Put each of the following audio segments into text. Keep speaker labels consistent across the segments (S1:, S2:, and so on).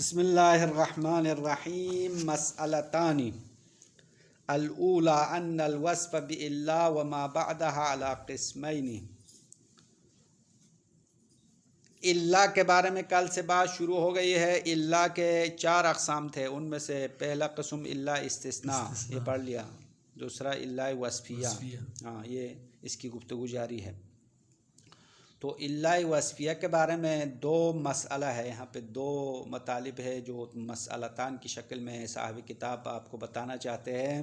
S1: بسم اللہ الرحمن الرحیم مسئلتان الاولی ان الوصف باللہ وما بعدها على قسمین۔ اللہ کے بارے میں کل سے بات شروع ہو گئی ہے۔ اللہ کے 4 اقسام تھے، ان میں سے پہلا قسم اللہ استثناء، یہ پڑھ لیا۔ دوسرا اللہ وصفیہ، ہاں یہ اس کی گفتگو جاری ہے۔ تو اللہ وصفیہ کے بارے میں 2 مسئلہ ہے، یہاں پہ 2 مطالب ہے جو مسئلتان کی شکل میں صاحب کتاب آپ کو بتانا چاہتے ہیں۔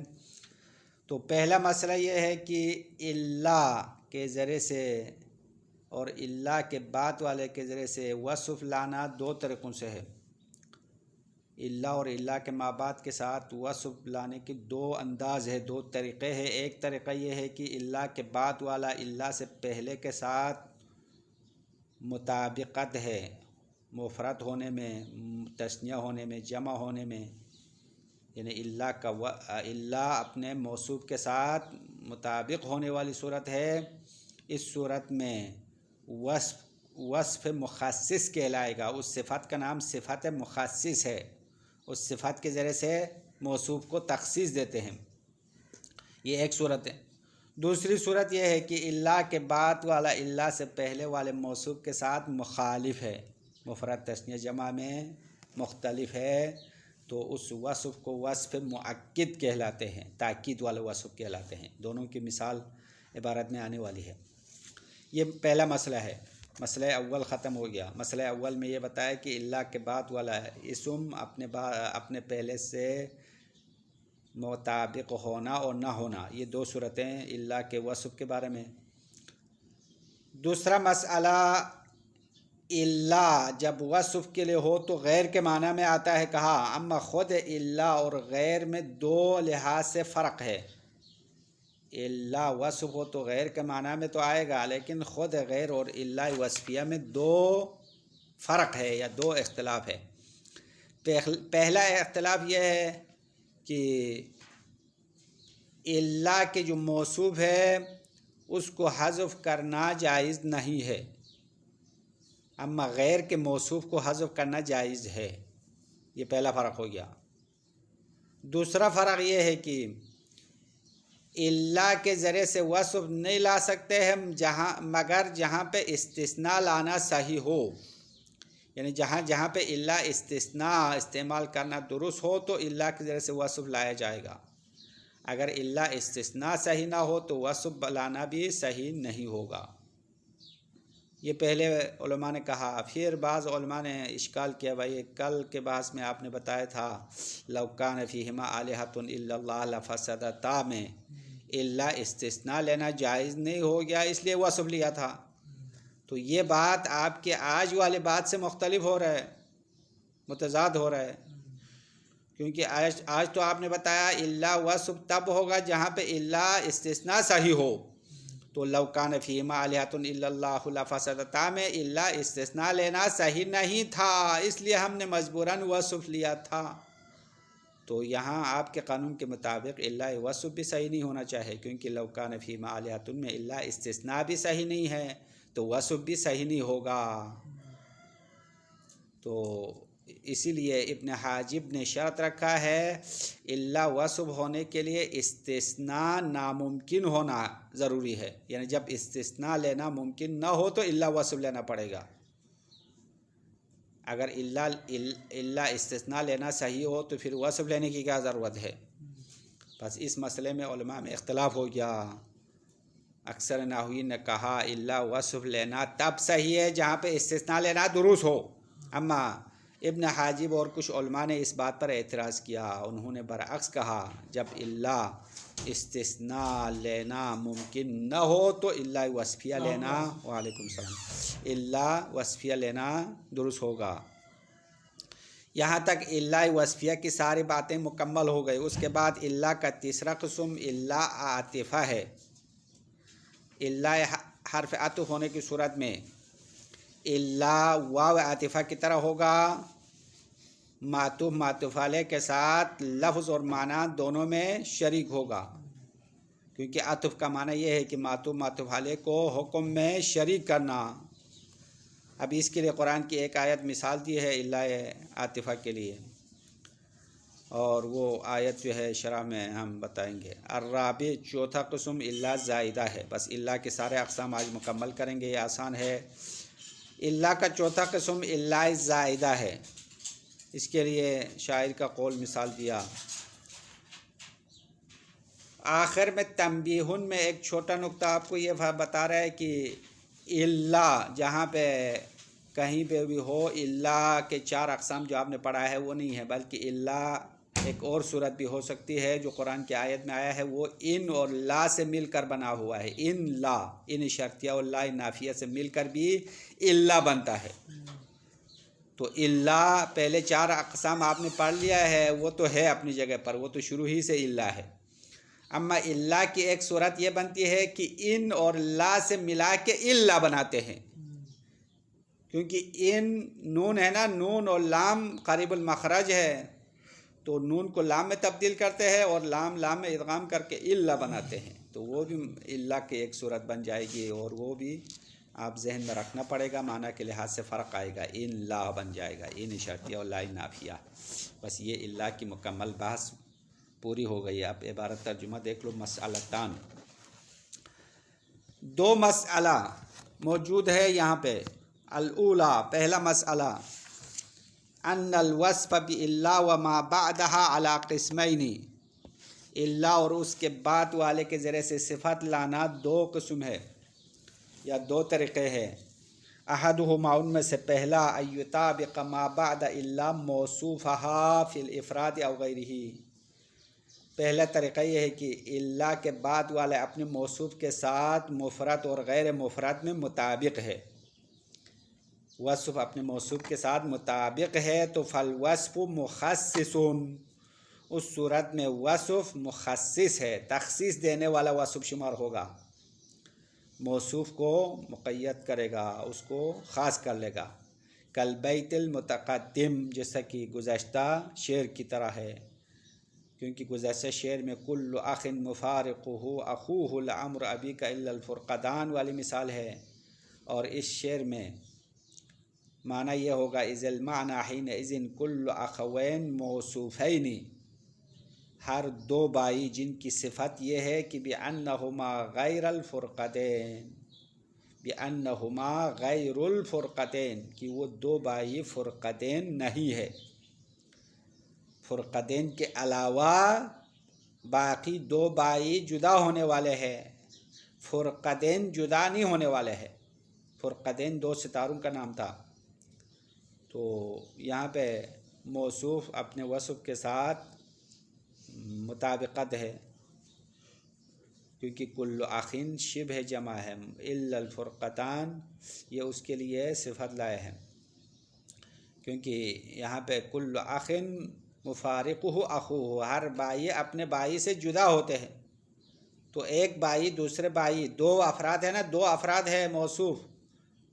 S1: تو پہلا مسئلہ یہ ہے کہ اللہ کے ذریعے سے اور اللہ کے بعد والے کے ذریعے سے وصف لانا 2 طریقوں سے ہے۔ اللہ اور اللہ کے مابعد کے ساتھ وصف لانے کے 2 انداز ہے، 2 طریقے ہیں۔ ایک طریقہ یہ ہے کہ اللہ کے بعد والا اللہ سے پہلے کے ساتھ مطابقت ہے، مفرد ہونے میں، تثنیہ ہونے میں، جمع ہونے میں، یعنی اللہ اپنے موصوف کے ساتھ مطابق ہونے والی صورت ہے۔ اس صورت میں وصف مخصص کہلائے گا۔ اس صفت کا نام صفت مخصص ہے، اس صفت کے ذریعے سے موصوف کو تخصیص دیتے ہیں۔ یہ ایک صورت ہے۔ دوسری صورت یہ ہے کہ اللہ کے بعد والا اللہ سے پہلے والے موصوف کے ساتھ مخالف ہے، مفرد تثنیہ جمع میں مختلف ہے، تو اس وصف کو وصف مؤکد کہلاتے ہیں، تاکید والے وصف کہلاتے ہیں۔ دونوں کی مثال عبارت میں آنے والی ہے۔ یہ پہلا مسئلہ ہے، مسئلہ اول ختم ہو گیا۔ مسئلہ اول میں یہ بتایا کہ اللہ کے بعد والا اسم اپنے پہلے سے مطابق ہونا اور نہ ہونا، یہ 2 صورتیں اللہ کے وصف کے بارے میں۔ دوسرا مسئلہ، اللہ جب وصف کے لیے ہو تو غیر کے معنی میں آتا ہے، کہا اما خود اللہ اور غیر میں 2 لحاظ سے فرق ہے۔ اللہ وصف ہو تو غیر کے معنی میں تو آئے گا، لیکن خود غیر اور اللہ وصفیہ میں 2 فرق ہے یا 2 اختلاف ہے۔ پہلا اختلاف یہ ہے کہ اللہ کے جو موصوف ہے اس کو حذف کرنا جائز نہیں ہے، اما غیر کے موصوف کو حذف کرنا جائز ہے۔ یہ پہلا فرق ہو گیا۔ دوسرا فرق یہ ہے کہ اللہ کے ذریعے سے وصف نہیں لا سکتے ہم مگر جہاں پہ استثناء لانا صحیح ہو، یعنی جہاں پہ اللہ استثناء استعمال کرنا درست ہو تو اللہ کے ذریعے سے وصف لایا جائے گا۔ اگر اللہ استثناء صحیح نہ ہو تو وصف لانا بھی صحیح نہیں ہوگا۔ یہ پہلے علماء نے کہا۔ پھر بعض علماء نے اشکال کیا، بھائی کل کے بحث میں آپ نے بتایا تھا لو کان فیہما آلہۃ الا اللہ لفسدتا میں اللہ استثناء لینا جائز نہیں ہو گیا، اس لیے وصف لیا تھا۔ تو یہ بات آپ کے آج والے بات سے مختلف ہو رہا ہے، متضاد ہو رہا ہے، کیونکہ آج تو آپ نے بتایا اللہ وصف تب ہوگا جہاں پہ اللہ استثناء صحیح ہو، تو لو کان فیہما آلہۃ الا اللہ لفسدتا میں اللہ استثناء لینا صحیح نہیں تھا، اس لیے ہم نے مجبوراً وصف لیا تھا۔ تو یہاں آپ کے قانون کے مطابق اللہ وصف بھی صحیح نہیں ہونا چاہیے، کیونکہ لو کان فیہما آلہۃ میں اللہ استثناء بھی صحیح نہیں ہے تو وصف بھی صحیح نہیں ہوگا۔ تو اسی لیے ابن حاجب نے شرط رکھا ہے اللہ وصف ہونے کے لیے استثناء ناممکن ہونا ضروری ہے، یعنی جب استثناء لینا ممکن نہ ہو تو اللہ وصف لینا پڑے گا۔ اگر اللہ استثناء لینا صحیح ہو تو پھر وصف لینے کی کیا ضرورت ہے؟ بس اس مسئلے میں علماء میں اختلاف ہو گیا۔ اکثر نحویین نے کہا اللہ وصف لینا تب صحیح ہے جہاں پہ استثناء لینا درست ہو، اما ابن حاجب اور کچھ علماء نے اس بات پر اعتراض کیا، انہوں نے برعکس کہا جب اللہ استثناء لینا ممکن نہ ہو تو اللہ وصفیہ لینا، وعلیکم السلام، اللہ وصفیہ لینا درست ہوگا۔ یہاں تک اللہ وصفیہ کی ساری باتیں مکمل ہو گئی۔ اس کے بعد اللہ کا تیسرا قسم اللہ عاطفہ ہے۔ اللہ حرف عطف ہونے کی صورت میں اللہ واو عاطفہ کی طرح ہوگا، معطوف معطوف علیہ کے ساتھ لفظ اور معنی دونوں میں شریک ہوگا، کیونکہ عطف کا معنی یہ ہے کہ معطوف معطوف علیہ کو حکم میں شریک کرنا۔ اب اس کے لیے قرآن کی ایک آیت مثال دی ہے الا عاطفہ کے لیے، اور وہ آیت جو ہے شرح میں ہم بتائیں گے۔ الرابع، چوتھا قسم الا زائدہ ہے۔ بس الا کے سارے اقسام آج مکمل کریں گے، یہ آسان ہے۔ الا کا چوتھا قسم الا زائدہ ہے۔ اس کے لیے شاعر کا قول مثال دیا۔ آخر میں تنبیہن میں ایک چھوٹا نقطہ آپ کو یہ بتا رہا ہے کہ الا جہاں پہ کہیں پہ بھی ہو، الا کے 4 اقسام جو آپ نے پڑھا ہے وہ نہیں ہے، بلکہ الا ایک اور صورت بھی ہو سکتی ہے جو قرآن کی آیت میں آیا ہے، وہ ان اور لا سے مل کر بنا ہوا ہے۔ ان لا، ان شرطیہ اور لا نافیہ سے مل کر بھی الا بنتا ہے۔ تو الا پہلے 4 اقسام آپ نے پڑھ لیا ہے، وہ تو ہے اپنی جگہ پر، وہ تو شروع ہی سے الا ہے۔ اما الا کی ایک صورت یہ بنتی ہے کہ ان اور لا سے ملا کے الا بناتے ہیں، کیونکہ ان نون ہے نا، نون اور لام قریب المخرج ہے، تو نون کو لام میں تبدیل کرتے ہیں اور لام میں ادغام کر کے الا بناتے ہیں، تو وہ بھی الا کی ایک صورت بن جائے گی، اور وہ بھی آپ ذہن میں رکھنا پڑے گا، معنی کے لحاظ سے فرق آئے گا، ان لا بن جائے گا، ان شرطیہ اور لا نافیہ۔ بس یہ الا کی مکمل بحث پوری ہو گئی۔ اب عبارت ترجمہ دیکھ لو۔ مسئلتان، 2 مسئلہ موجود ہے یہاں پہ۔ الاولا، پہلا مسئلہ، ان الوصف بالا وما بعدها على قسمین، الا اور اس کے بعد والے کے ذریعے سے صفت لانا 2 قسم ہے یا 2 طریقے ہیں۔ احدہما، ان میں سے پہلا، ایطابق ما بعد الا موصوفها فی الافراد او غیرہ، پہلا طریقہ یہ ہے کہ الا کے بعد والے اپنے موصوف کے ساتھ مفرد اور غیر مفرد میں مطابق ہے۔ وصف اپنے موصوف کے ساتھ مطابق ہے تو فالوصف مخصص، اس صورت میں وصف مخصص ہے، تخصیص دینے والا وصف شمار ہوگا، موصوف کو مقید کرے گا، اس کو خاص کر لے گا۔ کالبیت المتقدم، جیسا کہ گزشتہ شعر کی طرح ہے، کیونکہ گزشتہ شعر میں کل اخ مفارقہ اخوہ لعمر ابیک الا الفرقدان والی مثال ہے، اور اس شعر میں معنی یہ ہوگا اذ المعنی حینئذ کل اخوین موصوفین، ہر 2 بھائی جن کی صفت یہ ہے کہ بانہما غیر الفرقتین، بانہما غیر الفرقتین، کہ وہ 2 بھائی فرقتین نہیں ہے، فرقتین کے علاوہ باقی 2 بھائی جدا ہونے والے ہیں، فرقتین جدا نہیں ہونے والے ہیں۔ فرقتین 2 ستاروں کا نام تھا۔ تو یہاں پہ موصوف اپنے وصف کے ساتھ مطابقت ہے، کیونکہ کل اخین شبہ جمع ہے، الا الفرقتان یہ اس کے لیے صفت لائے ہیں، کیونکہ یہاں پہ کل اخین مفارقہ اخوہ، ہر بھائی اپنے بھائی سے جدا ہوتے ہیں، تو ایک بھائی دوسرے بھائی، 2 افراد ہے نا، 2 افراد ہے موصوف،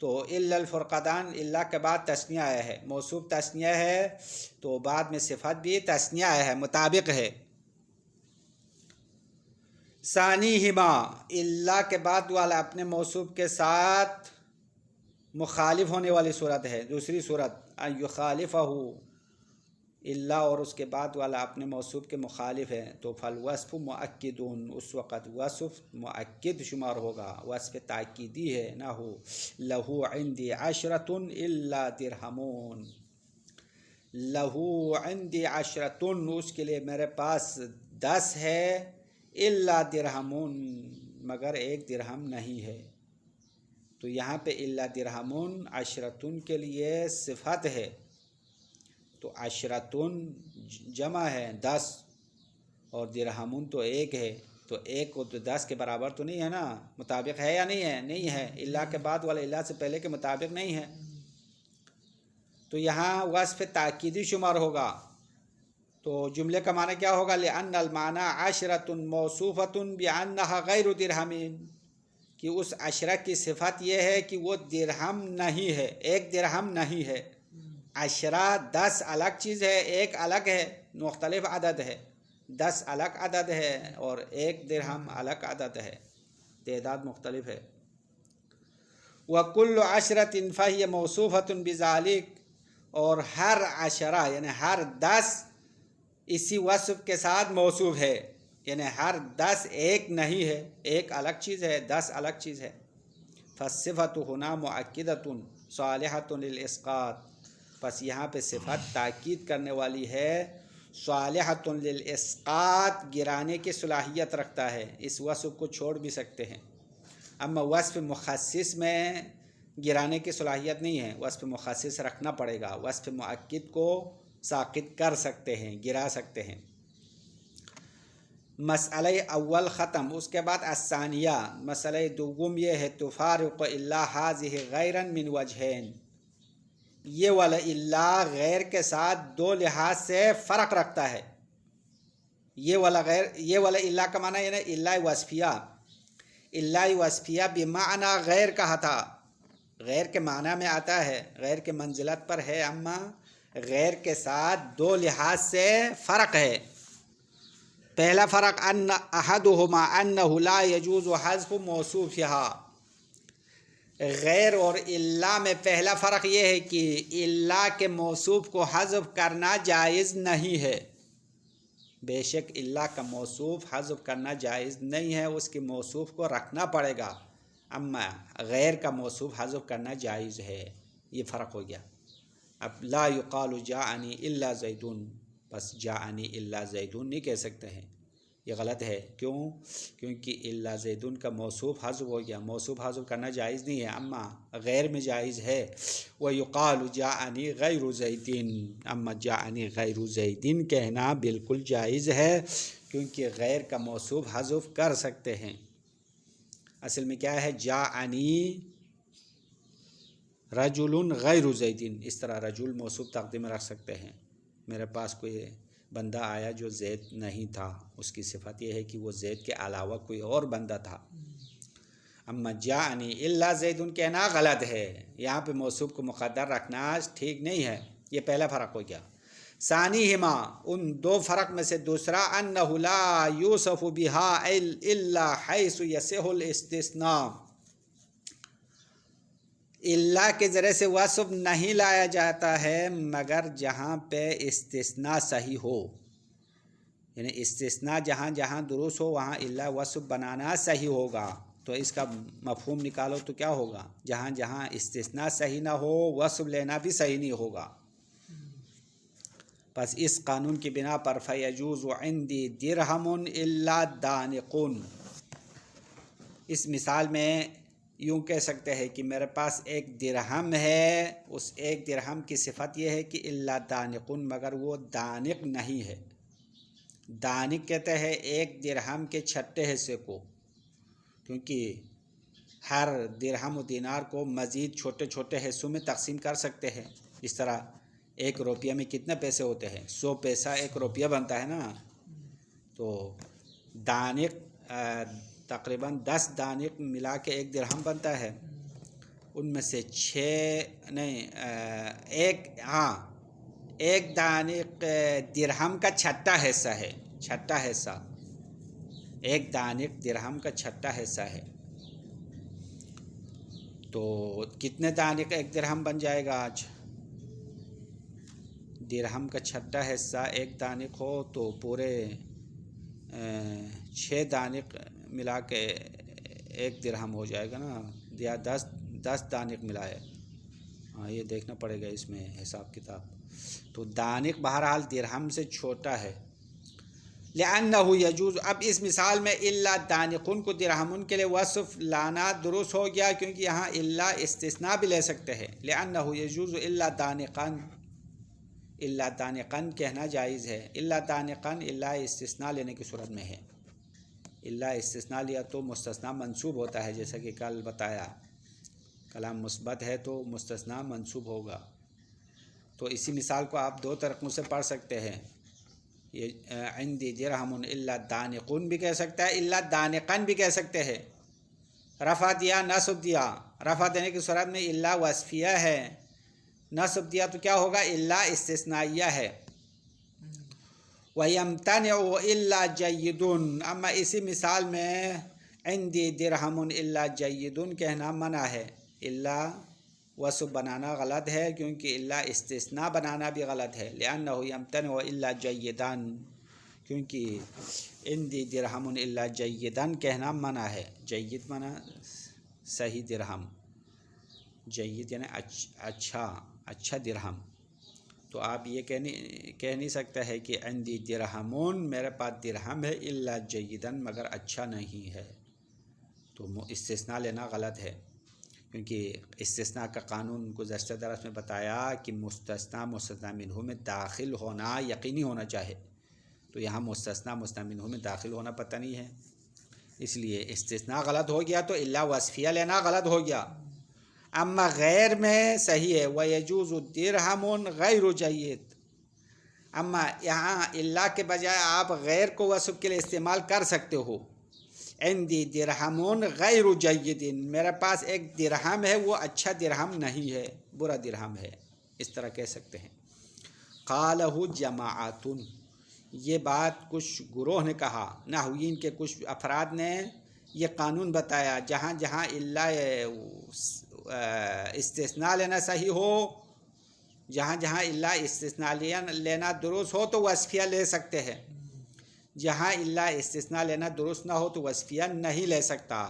S1: تو الا الفرقدان، الا کے بعد تثنیہ آیا ہے، موصوف تثنیہ ہے تو بعد میں صفت بھی تثنیہ آیا ہے، مطابق ہے۔ ثانیہما، الا کے بعد والا اپنے موصوف کے ساتھ مخالف ہونے والی صورت ہے، دوسری صورت، ان یخالفہ، الا اور اس کے بعد والا اپنے موصوف کے مخالف ہے، تو فالوصف مؤکد، اس وقت وصف مؤکد شمار ہوگا، وصف تاکیدی ہے، نہ ہو لہو عندی عشرۃ الا درہمون، لہو عندی عشرۃ، اس کے لیے میرے پاس 10 ہے، الا درہمون، مگر 1 درہم نہیں ہے۔ تو یہاں پہ الا درہمون عشرۃ کے لیے صفت ہے، تو عشرۃ جمع ہے 10 اور درہمون تو 1 ہے، تو 1 کو تو 10 کے برابر تو نہیں ہے نا، مطابق ہے یا نہیں ہے؟ نہیں ہے، الا کے بعد والا الا سے پہلے کے مطابق نہیں ہے، تو یہاں وصف تاکیدی شمار ہوگا۔ تو جملے کا معنی کیا ہوگا؟ لأن المعنی عشرۃ موصوفۃ بأنہا غیر درہم، کہ اس عشرہ کی صفت یہ ہے کہ وہ درہم نہیں ہے، 1 درہم نہیں ہے۔ عشرہ 10 الگ چیز ہے، 1 الگ ہے، مختلف عدد ہے، 10 الگ عدد ہے اور 1 درہم الگ عدد ہے، تعداد مختلف ہے۔ وکل عشرۃ فہی موصوفۃ بذالک، اور ہر عشرہ یعنی ہر 10 اسی وصف کے ساتھ موصوف ہے، یعنی ہر 10 ایک نہیں ہے، ایک الگ چیز ہے، 10 الگ چیز ہے۔ فالصفۃ ہنا مؤکدۃ صالحۃ للاسقاط، پس یہاں پہ صفت تاکید کرنے والی ہے، صالحۃ للاسقاط، گرانے کی صلاحیت رکھتا ہے، اس وصف کو چھوڑ بھی سکتے ہیں۔ اما وصف مخصص میں گرانے کی صلاحیت نہیں ہے، وصف مخصص رکھنا پڑے گا، وصف مؤکد کو ساقط کر سکتے ہیں، گرا سکتے ہیں۔ مسئلہ اول ختم۔ اس کے بعد الثانیہ، مسئلہ دوم یہ ہے، تفارق الا ہذہ غیرا من وجہین، یہ والا الا غیر کے ساتھ 2 لحاظ سے فرق رکھتا ہے۔ یہ والا الا کا معنی یعنی الا وصفیہ، الا وصفیہ بمعنی غیر کہا تھا، غیر کے معنی میں آتا ہے، غیر کے منزلت پر ہے، اما غیر کے ساتھ 2 لحاظ سے فرق ہے۔ پہلا فرق ان احدہما انہ لا یجوز حذف موصوفہا، غیر اور الا میں پہلا فرق یہ ہے کہ الا کے موصوف کو حذف کرنا جائز نہیں ہے، بے شک الا کا موصوف حذف کرنا جائز نہیں ہے، اس کے موصوف کو رکھنا پڑے گا، اما غیر کا موصوف حذف کرنا جائز ہے، یہ فرق ہو گیا۔ اب لا یقال جاءنی الا زیدون، بس جاءنی الا زیدون نہیں کہہ سکتے ہیں، یہ غلط ہے۔ کیوں؟ کیونکہ الا زیدون کا موصوف حذف ہو گیا، موصوف حذف کرنا جائز نہیں ہے، اما غیر میں جائز ہے۔ وَيُقَالُ جَاءَنِي غَيْرُ زَيْدٍ، اما جاءنی غیر زیدٍ کہنا بالکل جائز ہے، کیونکہ غیر کا موصوف حذف کر سکتے ہیں۔ اصل میں کیا ہے، جاءنی رجل غیر زیدٍ، اس طرح رجل موصوف تقدیم میں رکھ سکتے ہیں، میرے پاس کوئی بندہ آیا جو زید نہیں تھا، اس کی صفت یہ ہے کہ وہ زید کے علاوہ کوئی اور بندہ تھا۔ اما جاءنی الا زیدن کہنا غلط ہے، یہاں پہ موصوف کو مقدر رکھنا ٹھیک نہیں ہے، یہ پہلا فرق ہو گیا۔ ثانیہما، ان 2 فرق میں سے دوسرا، انہ لا یوصف بہا الا حیث یصح الاستثناء، الا کے ذریعے سے وصف نہیں لایا جاتا ہے مگر جہاں پہ استثناء صحیح ہو، یعنی استثناء جہاں جہاں درست ہو وہاں الا وصف بنانا صحیح ہوگا۔ تو اس کا مفہوم نکالو تو کیا ہوگا، جہاں جہاں استثناء صحیح نہ ہو وصف لینا بھی صحیح نہیں ہوگا۔ پس اس قانون کی بنا پر فیجوز عندی درہم الا دانق، اس مثال میں یوں کہہ سکتے ہیں کہ میرے پاس 1 درہم ہے، اس 1 درہم کی صفت یہ ہے کہ الا دانق، مگر وہ دانق نہیں ہے۔ دانق کہتے ہیں 1 درہم کے چھٹے حصے کو، کیونکہ ہر درہم و دینار کو مزید چھوٹے چھوٹے حصوں میں تقسیم کر سکتے ہیں۔ اس طرح 1 روپیہ میں کتنے پیسے ہوتے ہیں، 100 پیسہ 1 روپیہ بنتا ہے نا، تو دانق تقریباً 10 دانق ملا کے 1 درہم بنتا ہے، ان میں سے 1 دانق درہم کا چھٹا حصہ ہے، چھٹا حصہ 1 دانق درہم کا چھٹا حصہ ہے، تو کتنے دانق 1 درہم بن جائے گا آج؟ درہم کا چھٹا حصہ 1 دانق ہو تو پورے 6 دانق ملا کے 1 درہم ہو جائے گا نا، یا 10 دانق ملائے، ہاں یہ دیکھنا پڑے گا اس میں حساب کتاب۔ تو دانق بہرحال درہم سے چھوٹا ہے، لأنہ یجوز، اب اس مثال میں الا دانقن کو درہمن کے لیے وصف لانا درست ہو گیا، کیونکہ یہاں الا استثناء بھی لے سکتے ہیں۔ لأنہ یجوز الا دانقن، الا دانقن کہنا جائز ہے، الا دانقن الا استثناء لینے کی صورت میں ہے، الا استثناء لیا تو مستثنیٰ منصوب ہوتا ہے، جیسا کہ کل بتایا، کلام مثبت ہے تو مستثنیٰ منصوب ہوگا۔ تو اسی مثال کو آپ 2 طریقوں سے پڑھ سکتے ہیں، یہ عندی درہم الا دانقن بھی کہہ سکتا ہے، الا دانقن بھی کہہ سکتے ہیں۔ رفع دیا، نصب دیا، رفع دینے کی صورت میں الا وصفیہ ہے، نصب دیا تو کیا ہوگا، الا استثنائیہ ہے۔ وَيَمْتَنِعُ إِلَّا جَيِّدٌ، اما اسی مثال میں عندی درہم الا جیدن کہنا منع ہے، الا وصف بنانا غلط ہے، کیونکہ الا استثناء بنانا بھی غلط ہے، لأنه يمتنع الا جیداً، کیونکہ عندی درہم الا جیداً کہنا منع ہے۔ جید منع صحیح درہم، جید یعنی اچھا درہم، تو آپ یہ کہہ نہیں سکتا ہے کہ عندی درہمون، میرے پاس درہم ہے، الا جیداً مگر اچھا نہیں ہے، تو استثناء لینا غلط ہے، کیونکہ استثناء کا قانون گزشتہ درس میں بتایا کہ مستثنیٰ مستثنی منہ میں داخل ہونا یقینی ہونا چاہے، تو یہاں مستثنیٰ مستثنی منہ میں داخل ہونا پتہ نہیں ہے، اس لیے استثناء غلط ہو گیا تو الا وصفیہ لینا غلط ہو گیا۔ اما غیر میں صحیح ہے، وَيَجُوزُ دِرْهَمٌ غَيْرُ جَيِّد، اما یہاں الا کے بجائے آپ غیر کو وصف کے لیے استعمال کر سکتے ہو۔ عندی درہم غیر جید، میرے پاس ایک درہم ہے، وہ اچھا درہم نہیں ہے، برا درہم ہے، اس طرح کہہ سکتے ہیں۔ قالہ جماعت، یہ بات کچھ گروہ نے کہا، نحویین کے کچھ افراد نے یہ قانون بتایا، جہاں جہاں الا استثناء لینا صحیح ہو، جہاں جہاں الا استثناء لینا درست ہو تو وصفیہ لے سکتے ہیں، جہاں الا استثناء لینا درست نہ ہو تو وصفیہ نہیں لے سکتا۔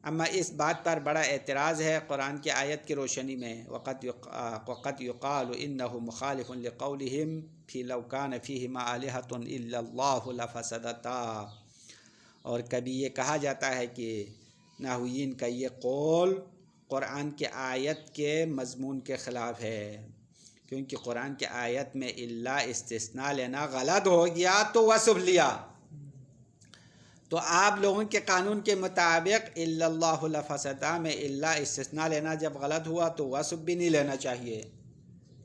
S1: اما اس بات پر بڑا اعتراض ہے قرآن کی آیت کی روشنی میں، وقد يقال انه مخالف لقولهم في لو كان فيهما آلهة الا الله لفسدتا، اور کبھی یہ کہا جاتا ہے کہ نحویین کا یہ قول قرآن کی آیت کے مضمون کے خلاف ہے، کیونکہ قرآن کی آیت میں الا استثناء لینا غلط ہو گیا تو وصف لیا، تو آپ لوگوں کے قانون کے مطابق الا اللہ لفسدا میں الا استثناء لینا جب غلط ہوا تو وصف بھی نہیں لینا چاہیے،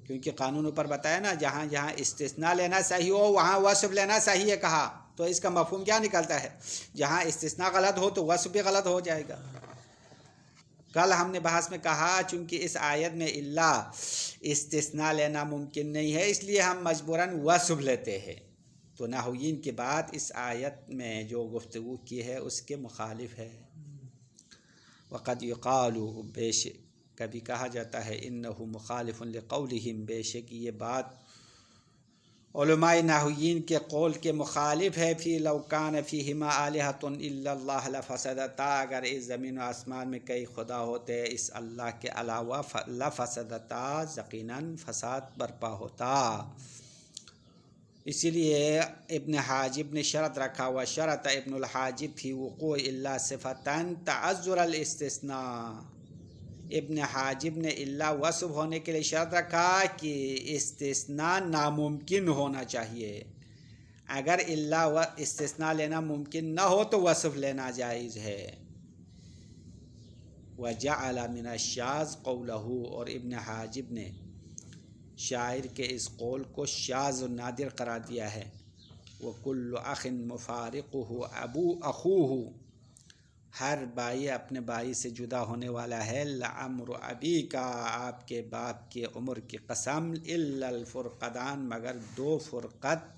S1: کیونکہ قانون اوپر بتایا نا، جہاں جہاں استثناء لینا صحیح ہو وہاں وصف لینا صحیح ہے کہا، تو اس کا مفہوم کیا نکلتا ہے؟ جہاں استثناء غلط ہو تو وصف بھی غلط ہو جائے گا۔ کل ہم نے بحث میں کہا چونکہ اس آیت میں الا استثناء لینا ممکن نہیں ہے، اس لیے ہم مجبوراً وصف لیتے ہیں، تو نحویین کی بات اس آیت میں جو گفتگو کی ہے اس کے مخالف ہے۔ وقد یقال، بے شک کبھی کہا جاتا ہے، انہ مخالف لقولہم، بے شک یہ بات علماء نحویین کے قول کے مخالف ہے، فی لو کان فیہما آلہۃ الا اللہ لفسدتا، اگر اس زمین و آسمان میں کئی خدا ہوتے اس اللہ کے علاوہ، لفسدتا یقیناً فساد برپا ہوتا۔ اسی لیے ابن حاجب نے شرط رکھا، ہوا شرط ابن الحاجب فی وقوع الا صفتاً تعذر الاستثناء، ابن حاجب نے الا وصف ہونے کے لیے شرط رکھا کہ استثناء ناممکن ہونا چاہیے، اگر الا استثناء لینا ممکن نہ ہو تو وصف لینا جائز ہے۔ وجعل من الشاذ قولہ، اور ابن حاجب نے شاعر کے اس قول کو شاذ و نادر قرار دیا ہے۔ وَكُلُّ أَخٍ مُفَارِقُهُ أَبُو أَخُوهُ، ہر بھائی اپنے بھائی سے جدا ہونے والا ہے، لعمر ابی کا، آپ کے باپ کے عمر کی قسم، الا الفرقدان، مگر دو فرقت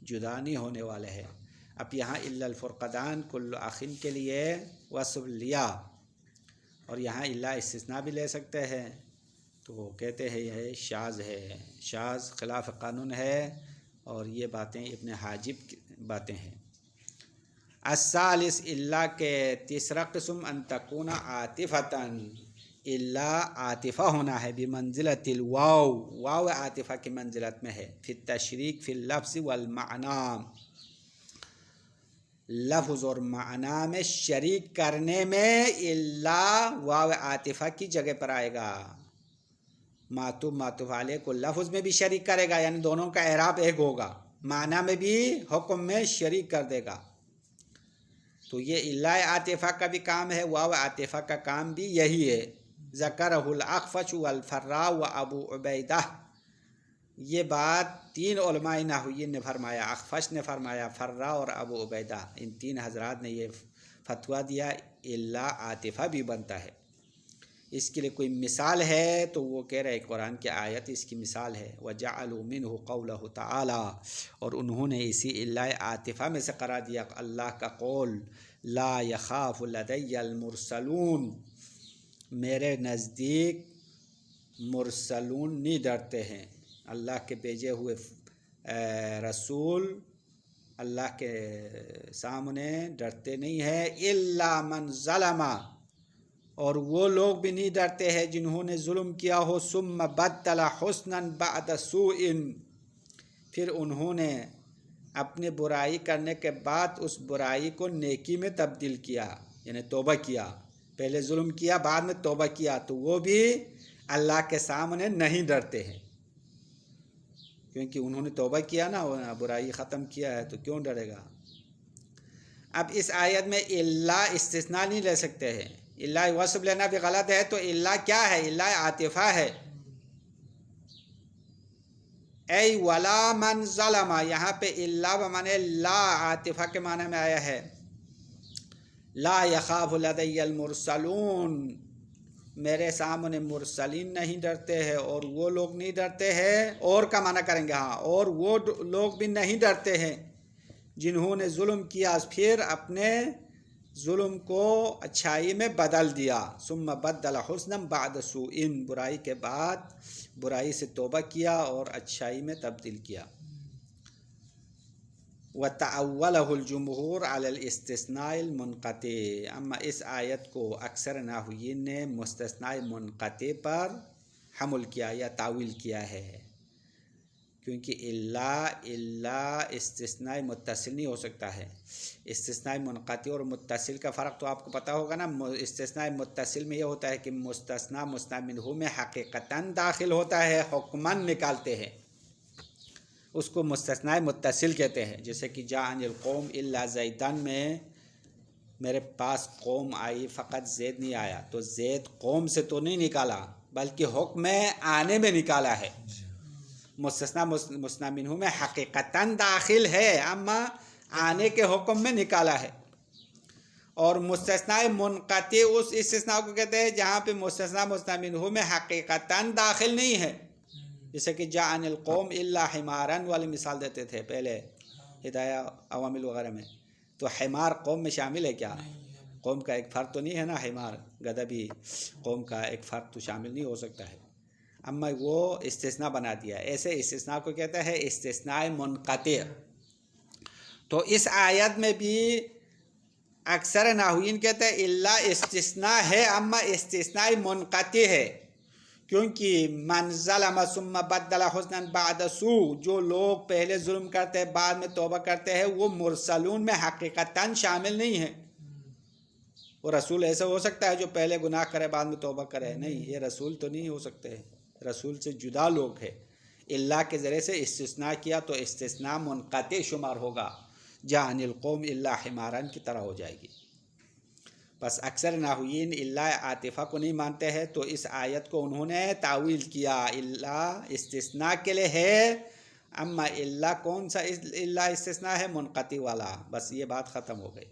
S1: جدا نہیں ہونے والے ہیں۔ اب یہاں الا الفرقدان کل اخن کے لیے وصف لیا، اور یہاں الا استثناء بھی لے سکتے ہیں، تو وہ کہتے ہیں یہ شاذ ہے، شاذ خلاف قانون ہے، اور یہ باتیں ابن حاجب کی باتیں ہیں۔ الثالث، الا کے تیسرا قسم، ان تکون عاطفتاً، الا عاطفہ ہونا ہے، بمنزلۃ الواو، واو عاطفہ کی منزلت میں ہے، فی التشریک فی اللفظ والمعنی، لفظ اور معنی میں شریک کرنے میں الا واو عاطفہ کی جگہ پر آئے گا، معطوف معطوف علیہ کو لفظ میں بھی شریک کرے گا، یعنی دونوں کا اعراب ایک ہوگا، معنی میں بھی حکم میں شریک کر دے گا، تو یہ الا عاطفہ کا بھی کام ہے، واو عاطفہ کا کام بھی یہی ہے۔ ذکرہ الاخفش والفراء و ابو عبیدہ، یہ بات تین علماء نحویین نے فرمایا، اخفش نے فرمایا، فراء اور ابو عبیدہ، ان تین حضرات نے یہ فتویٰ دیا الا عاطفہ بھی بنتا ہے۔ اس کے لیے کوئی مثال ہے تو وہ کہہ رہے قرآن کی آیت اس کی مثال ہے، وَجَعَلُوا مِنْهُ قَوْلَهُ تَعَالَى، اور انہوں نے اسی الا عاطفہ میں سے قرار دیا اللہ کا قول، لا يخاف لدي المرسلون، میرے نزدیک مرسلون نہیں ڈرتے ہیں، اللہ کے بھیجے ہوئے رسول اللہ کے سامنے ڈرتے نہیں ہیں، الا من ظلم، اور وہ لوگ بھی نہیں ڈرتے ہیں جنہوں نے ظلم کیا ہو، ثم بدل حسنا بعد سوء، پھر انہوں نے اپنے برائی کرنے کے بعد اس برائی کو نیکی میں تبدیل کیا، یعنی توبہ کیا، پہلے ظلم کیا بعد میں توبہ کیا، تو وہ بھی اللہ کے سامنے نہیں ڈرتے ہیں، کیونکہ انہوں نے توبہ کیا نا، برائی ختم کیا ہے، تو کیوں ڈرے گا۔ اب اس آیت میں اللہ استثناء نہیں لے سکتے ہیں، اللہ وصف لینا بھی غلط ہے، تو اللہ کیا ہے؟ اللہ عاطفہ ہے، ای ولا من ظلم، یہاں پہ اللہ بمانے لا عاطفہ کے معنی میں آیا ہے، لا یخاف لدی المرسلون، میرے سامنے مرسلین نہیں ڈرتے ہیں، اور وہ لوگ نہیں ڈرتے ہیں، اور کا معنی کریں گے، ہاں، اور وہ لوگ بھی نہیں ڈرتے ہیں جنہوں نے ظلم کیا پھر اپنے ظلم کو اچھائی میں بدل دیا، ثم بدل حسنا بعد سوء، برائی کے بعد برائی سے توبہ کیا اور اچھائی میں تبدیل کیا۔ وَتَأَوَّلَهُ الْجُمْهُورُ عَلَى الْإِسْتِثْنَاءِ الْمُنْقَطِعِ، اما اس آیت کو اکثر نحویین نے مستثناء منقطع پر حمل کیا یا تعویل کیا ہے، کیونکہ اللہ استثناء متصل نہیں ہو سکتا ہے۔ استثناء منقطع اور متصل کا فرق تو آپ کو پتہ ہوگا نا، استثناء متصل میں یہ ہوتا ہے کہ مستثنی مستثنی منہ میں حقیقتاً داخل ہوتا ہے، حکماً نکالتے ہیں، اس کو مستثنی متصل کہتے ہیں، جیسے کہ جاءنی القوم الا زیدن میں میرے پاس قوم آئی فقط زید نہیں آیا، تو زید قوم سے تو نہیں نکالا بلکہ حکم آنے میں نکالا ہے، مستثنی مستثنی منہ میں حقیقتاً داخل ہے اما آنے کے حکم میں نکالا ہے۔ اور مستثنی منقطع اس استثناء کو کہتے ہیں جہاں پہ مستثنی مستثنی منہ میں حقیقتاً داخل نہیں ہے، جیسے کہ جاءنی القوم الا حمارا والی مثال دیتے تھے پہلے ہدایہ عوامل وغیرہ میں، تو حمار قوم میں شامل ہے کیا؟ قوم کا ایک فرد تو نہیں ہے نا، حمار گدھا بھی قوم کا ایک فرد تو شامل نہیں ہو سکتا ہے، اما وہ استثناء بنا دیا، ایسے استثناء کو کہتا ہے استثناء منقطع۔ تو اس آیت میں بھی اکثر نحویین کہتے ہیں اللہ استثناء ہے اما استثناء منقطع ہے، کیونکہ من ظلم ثم بدل حسنا بعد سوء، جو لوگ پہلے ظلم کرتے ہیں بعد میں توبہ کرتے ہیں، وہ مرسلون میں حقیقتاً شامل نہیں ہیں۔ وہ رسول ایسا ہو سکتا ہے جو پہلے گناہ کرے بعد میں توبہ کرے؟ نہیں، یہ رسول تو نہیں ہو سکتے، رسول سے جدا لوگ ہیں۔ اللہ کے ذریعے سے استثناء کیا تو استثناء منقطع شمار ہوگا، جاءنی القوم الا حمارا کی طرح ہو جائے گی۔ بس اکثر نحویین اللہ عاطفہ کو نہیں مانتے ہیں، تو اس آیت کو انہوں نے تعویل کیا، اللہ استثناء کے لیے ہے، اما اللہ کون سا اللہ استثناء ہے؟ منقطع والا، بس یہ بات ختم ہو گئی۔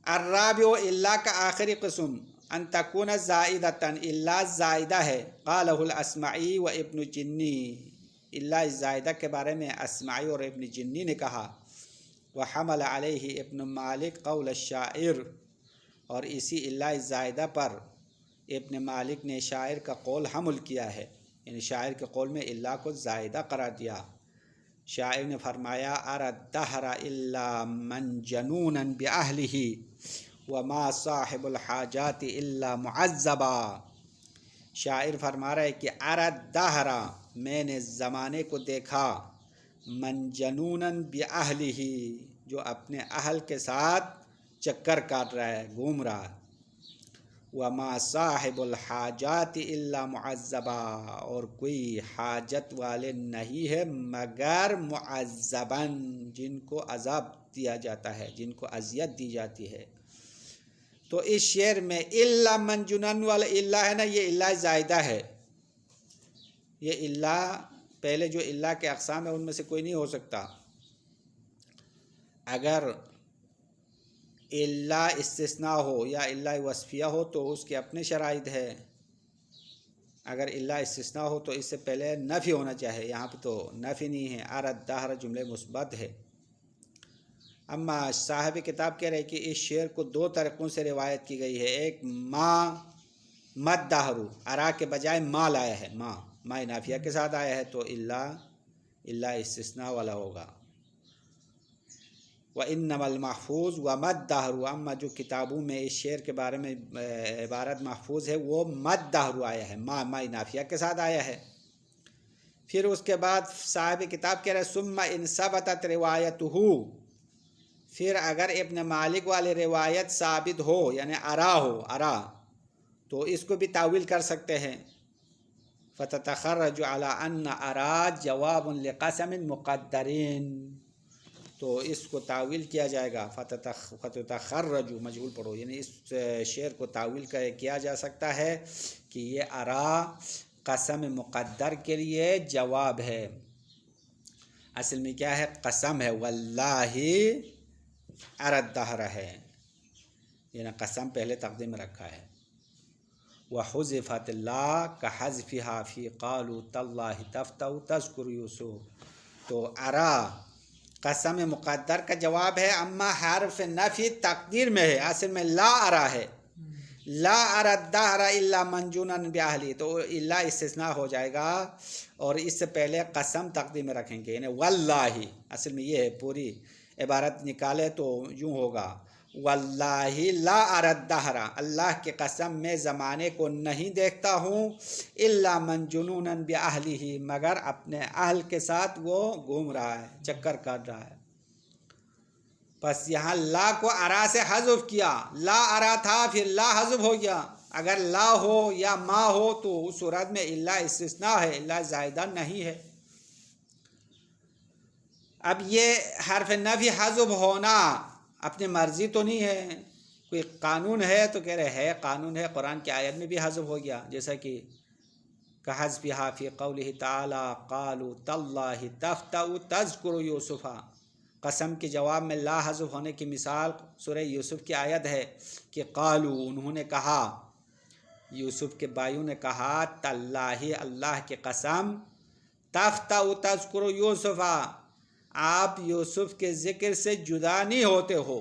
S1: الرابع، اللہ کا آخری قسم، ان تکون زائدتاً، اللہ زائدہ ہے، قالہ الاسمعی و ابن جنی، اللہ زائدہ کے بارے میں اسمعی اور ابن جنی نے کہا، وحمل علیہ ابن مالک قول الشاعر، اور اسی اللہ زائدہ پر ابن مالک نے شاعر کا قول حمل کیا ہے، یعنی شاعر کے قول میں اللہ کو زائدہ قرار دیا۔ شاعر نے فرمایا ارى الدہر الا من جنونا باہلہ وما صاحب الحاجات الا معذبا، شاعر فرما رہا ہے کہ ارى الدہر، میں نے زمانے کو دیکھا، من جنونا باہلہ، جو اپنے اہل کے ساتھ چکر کاٹ رہا ہے، گھوم رہا ہے، وما صاحب الحاجات الا معذبا، اور کوئی حاجت والے نہیں ہے مگر معذبا، جن کو عذاب دیا جاتا ہے، جن کو اذیت دی جاتی ہے۔ تو اس شعر میں الا من جنون والا اللہ ہے نا، یہ اللہ زائدہ ہے، یہ اللہ پہلے جو اللہ کے اقسام ہے ان میں سے کوئی نہیں ہو سکتا۔ اگر اللہ استثناء ہو یا اللہ وصفیہ ہو تو اس کے اپنے شرائط ہے، اگر اللہ استثناء ہو تو اس سے پہلے نفی ہونا چاہیے، یہاں پہ تو نفی نہیں ہے، ارى الدہر جملے مثبت ہے۔ اما صاحب کتاب کہہ رہے کہ اس شعر کو دو طریقوں سے روایت کی گئی ہے، ایک ما مد دہرو، ارا کے بجائے ما لایا ہے، ما نافیہ کے ساتھ آیا ہے تو الا استثناء والا ہوگا۔ وَإِنَّمَا الْمَحْفُوظ وَمَدْ دَہْرُ، اما جو کتابوں میں اس شعر کے بارے میں عبارت محفوظ ہے وہ مد دہرو آیا ہے، ما نافیہ کے ساتھ آیا ہے۔ پھر اس کے بعد صاحب کتاب کہہ رہے ثم ان ثبتت روایتہ، پھر اگر ابن مالک والی روایت ثابت ہو یعنی ارا تو اس کو بھی تاویل کر سکتے ہیں۔ فتتخرج علی ان ارا جواب لقسم مقدرین، تو اس کو تاویل کیا جائے گا، فتتخرج مجہول پڑھو، یعنی اس شعر کو تاویل کیا جا سکتا ہے کہ یہ ارا قسم مقدر کے لیے جواب ہے۔ اصل میں کیا ہے؟ قسم ہے، واللہ ارى الدہر ہے، یعنی قسم پہلے تقدیم میں رکھا ہے۔ وحذفت لا كحذفها في قالوا تالله تفتأ تذكر یوسف، تو ارا قسم مقدر کا جواب ہے، اما حرف نفی تقدیر میں ہے، اصل میں لا ارا ہے، لا ارى الدہر الا منجونا باہلی، تو الا استثناء ہو جائے گا اور اس سے پہلے قسم تقدیم میں رکھیں گے، یعنی واللہ، اصل میں یہ ہے، پوری عبارت نکالے تو یوں ہوگا واللہ لا ارى الدہر، اللہ کی قسم میں زمانے کو نہیں دیکھتا ہوں، الا منجنونا باہلہ، مگر اپنے اہل کے ساتھ وہ گھوم رہا ہے، چکر کاٹ رہا ہے۔ بس یہاں لا کو ارا سے حذف کیا، لا ارا تھا پھر لا حذف ہو گیا، اگر لا ہو یا ما ہو تو اس صورت میں الا استثناء ہے، الا زائدہ نہیں ہے۔ اب یہ حرف نفی حذف ہونا اپنی مرضی تو نہیں ہے، کوئی قانون ہے تو کہہ رہے ہے قانون ہے، قرآن کی آیت میں بھی حذف ہو گیا، جیسا کہ کحذفھا فی قولہ تعالی قالوا تاللہ تفتأ تذکر یوسف، قسم کے جواب میں لا حذف ہونے کی مثال سورہ یوسف کی آیت ہے کہ قالوا، انہوں نے کہا، یوسف کے بھائیوں نے کہا، تاللہ اللہ کی قسم، تفتأ تذکر یوسف، آپ یوسف کے ذکر سے جدا نہیں ہوتے ہو،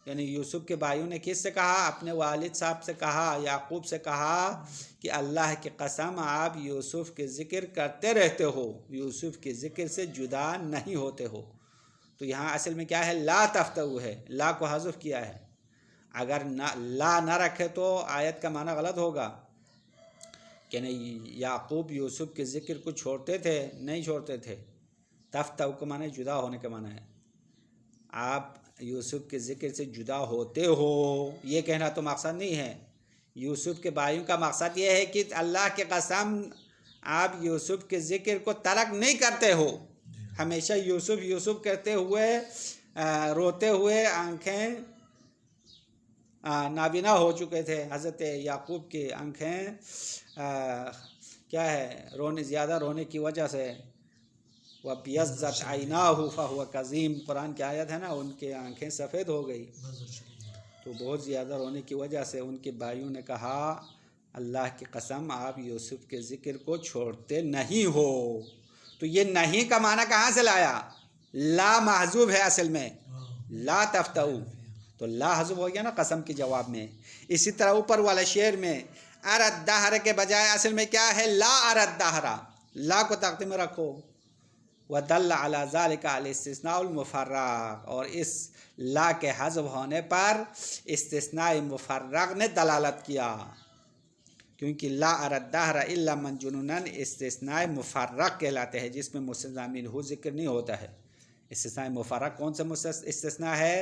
S1: یعنی یوسف کے بھائیوں نے کس سے کہا؟ اپنے والد صاحب سے کہا، یعقوب سے کہا کہ اللہ کی قسم آپ یوسف کے ذکر کرتے رہتے ہو، یوسف کے ذکر سے جدا نہیں ہوتے ہو۔ تو یہاں اصل میں کیا ہے؟ لا تفتأ ہے، لا کو حذف کیا ہے، اگر لا نہ رکھے تو آیت کا معنی غلط ہوگا کہ نہیں یعقوب یوسف کے ذکر کو چھوڑتے تھے، نہیں چھوڑتے تھے، تفتأ کا معنی جدا ہونے کا معنی ہے، آپ یوسف کے ذکر سے جدا ہوتے ہو، یہ کہنا تو مقصد نہیں ہے۔ یوسف کے بھائیوں کا مقصد یہ ہے کہ اللہ کی قسم آپ یوسف کے ذکر کو ترک نہیں کرتے ہو، ہمیشہ یوسف یوسف کہتے ہوئے روتے ہوئے آنکھیں نابینا ہو چکے تھے، حضرت یعقوب کی آنکھیں کیا ہے زیادہ رونے کی وجہ سے، وَبْيَضَّتْ عَيْنَاهُ فَهُوَ كَظِيمٌ، قرآن کی آیت ہے نا، ان کی آنکھیں سفید ہو گئی، تو بہت زیادہ رونے کی وجہ سے ان کے بھائیوں نے کہا اللہ کی قسم آپ یوسف کے ذکر کو چھوڑتے نہیں ہو۔ تو یہ نہیں کا معنی کہاں سے لایا؟ لا محذوف ہے اصل میں، لا تفتأ، تو لا حذف ہو گیا نا قسم کے جواب میں۔ اسی طرح اوپر والا شعر میں ارى الدہر کے بجائے اصل میں کیا ہے؟ لا ارى الدہر، لا کو تقدیم میں رکھو، وَدَلَّ عَلَى ذَلِكَ الاستثناء المفرغ، اور اس لا کے حذف ہونے پر استثناء مفرغ نے دلالت کیا، کیونکہ لا ارى الدہر الا منجنونا استثناء مفرغ کہلاتے ہیں، جس میں مستثنی منہ ذکر نہیں ہوتا ہے۔ استثناء مفرغ کون سا استثناء ہے؟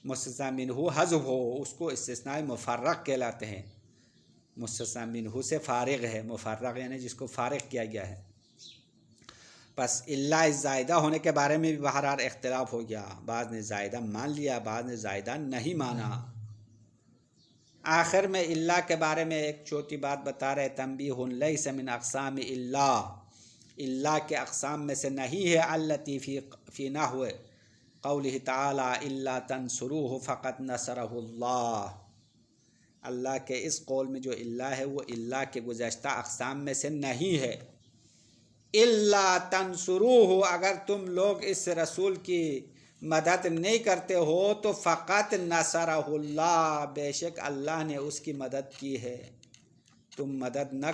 S1: مستثنی منہ حذف ہو، اس کو استثناء مفرغ کہلاتے ہیں، مستثنی منہ سے فارغ ہے، مفرغ یعنی جس کو فارغ کیا گیا ہے۔ بس الا زائدہ ہونے کے بارے میں بھی بہرحال اختلاف ہو گیا، بعض نے زائدہ مان لیا، بعض نے زائدہ نہیں مانا۔ آخر میں الا کے بارے میں ایک چھوٹی بات بتا رہے، تنبیہ لیس من اقسام الا کے اقسام میں سے نہیں ہے، التی فی نحو قولہ تعالی الا تنصروہ فقد نصرہ اللہ، اللہ کے اس قول میں جو الا ہے وہ الا کے گزشتہ اقسام میں سے نہیں ہے۔ الا تنصروہ، اگر تم لوگ اس رسول کی مدد نہیں کرتے ہو تو فقط نصرہ اللہ، بے شک اللہ نے اس کی مدد کی ہے، تم مدد نہ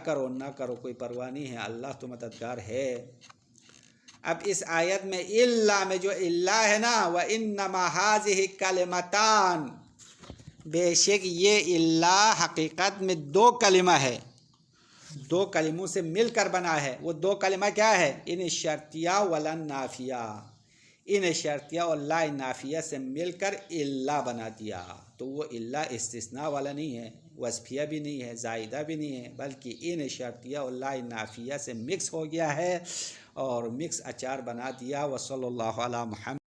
S1: کرو کوئی پرواہ نہیں ہے، اللہ تو مددگار ہے۔ اب اس آیت میں اللہ میں جو اللہ ہے نا، وَإِنَّمَا هَذِهِ كَلِمَتَانِ، بے شک یہ اللہ حقیقت میں دو کلمہ ہے، دو کلموں سے مل کر بنا ہے۔ وہ دو کلمہ کیا ہے؟ ان شرطیہ ولن نافیہ، ان شرطیہ اور لا نافیہ سے مل کر اللہ بنا دیا۔ تو وہ اللہ استثناء والا نہیں ہے، وصفیہ بھی نہیں ہے، زائدہ بھی نہیں ہے، بلکہ ان شرطیہ اور لا نافیہ سے مکس ہو گیا ہے اور مکس اچار بنا دیا۔ وصلی اللہ علی محمد۔